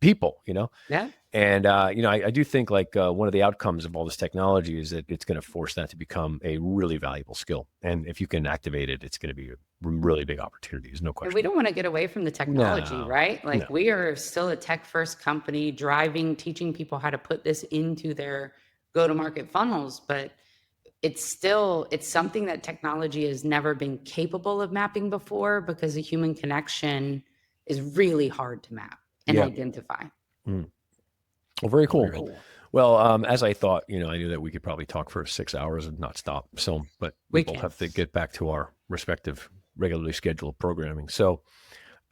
people, you know? yeah. And, you know, I do think like one of the outcomes of all this technology is that it's going to force that to become a really valuable skill. And if you can activate it, it's going to be a really big opportunity. There's no And question. we don't want to get away from the technology, No, right? Like no. we are still a tech first company teaching people how to put this into their go-to-market funnels, but it's something that technology has never been capable of mapping before because a human connection is really hard to map and Yeah. identify. Mm. Well, very cool. Well, as I thought, you know, I knew that we could probably talk for 6 hours and not stop. So, but we both have to get back to our respective regularly scheduled programming. So,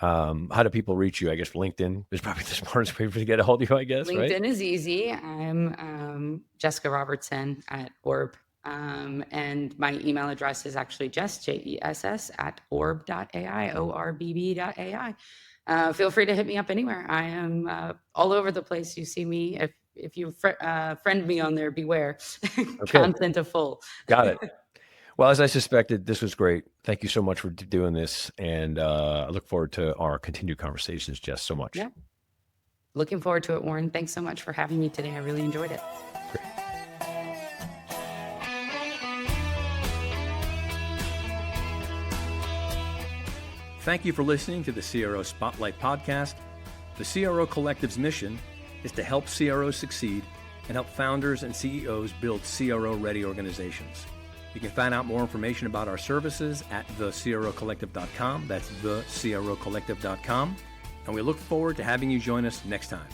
how do people reach you? I guess LinkedIn is probably the smartest way to get a hold of you, I guess, right? LinkedIn is easy. I'm Jessica Robertson at Orbb. And my email address is actually JESS at orbb.ai, ORBB.ai. Feel free to hit me up anywhere. I am all over the place. You see me. If you friend me on there, beware. Okay. Content of full. Got it. Well, as I suspected, this was great. Thank you so much for doing this. And I look forward to our continued conversations, Jess, so much. Yeah. Looking forward to it, Warren. Thanks so much for having me today. I really enjoyed it. Great. Thank you for listening to the CRO Spotlight podcast. The CRO Collective's mission is to help CROs succeed and help founders and CEOs build CRO-ready organizations. You can find out more information about our services at thecrocollective.com. That's thecrocollective.com. And we look forward to having you join us next time.